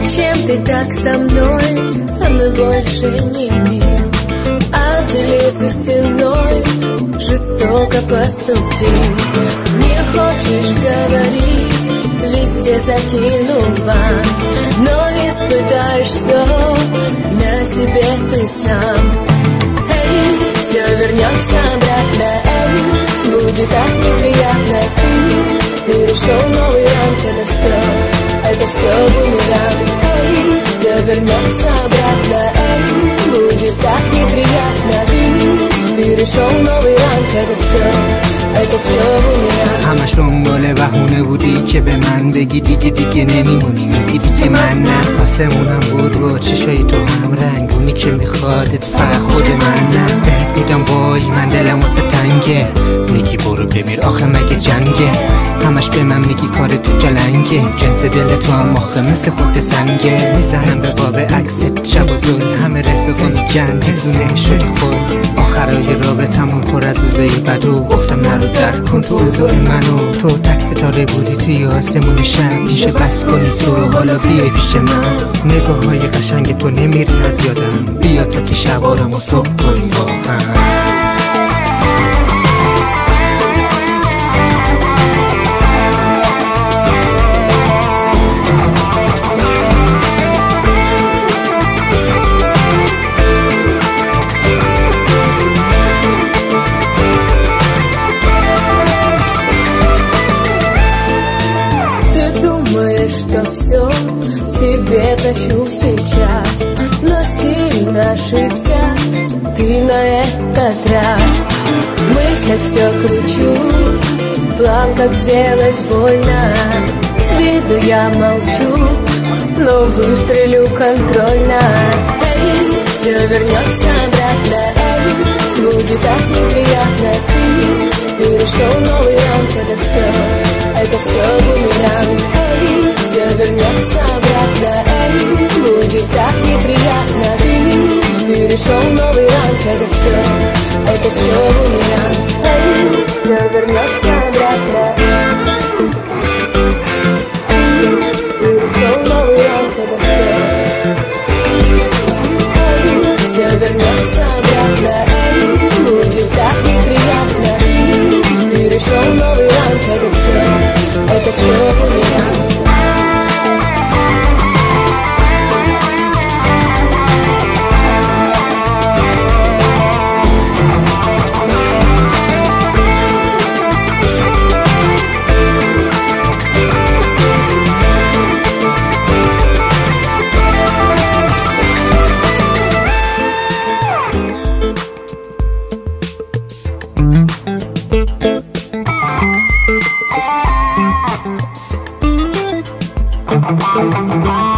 Зачем ты так со мной больше не мил? Отделился стеной, жестоко поступил. Не хочешь говорить, везде закинул бан, но испытаешь все на себе ты сам. Эй, все вернется обратно, эй, будет так неприятно. Ты перешел новый ранг, это все бумеранг. Эй, все вернется обратно, эй, будет так неприятно. Ты перешел новый ранг, это все بومیرم. همش دنبال بهونه بودی که به من بگی دیگه نمیمونی، میگی که من نه. آسمونم بود با چشای تو هم رنگونی که میخوادت فقط خود من نه. بهت میگم وای من دلم واسه تنگه، میگی برو بمیر آخه مگه جنگه. همش به من میگی کار تو جلنگه، جنس دل تو هم آخه مثل خود سنگه. میزنم به قاب عکست شب و ظل، همه رفقا میگن دیوونه شدی خود. آخرای رابطمون پر از روزای بدو، گفتم نرو درک کن تو اوضاع منو. تو تک ستاره بودی توی آسمون شب، میشه بس کنی تو حالا بیای پیش من. نگاه های قشنگ تو نمیری از یادم، بیا تا که شبارم و صبح کنیم با هم. Что все тебе прощу сейчас, но сильно ошибся ты на этот раз. В мыслях все кручу, план как сделать больно. С виду я молчу, но выстрелю контрольно. Эй, все вернется обратно, эй, будет так неприятно. Ты перешел новый ранг, это все бумеранг. Эй, все вернется обратно, эй, будет так неприятно. Ты перешел новый ранг, это все бумеранг. Эй, все вернется обратно, перешел новый ранг, эй, все вернется обратно, эй, будет так неприятно. Ты перешел новый ранг, это все бумеранг. Thank you.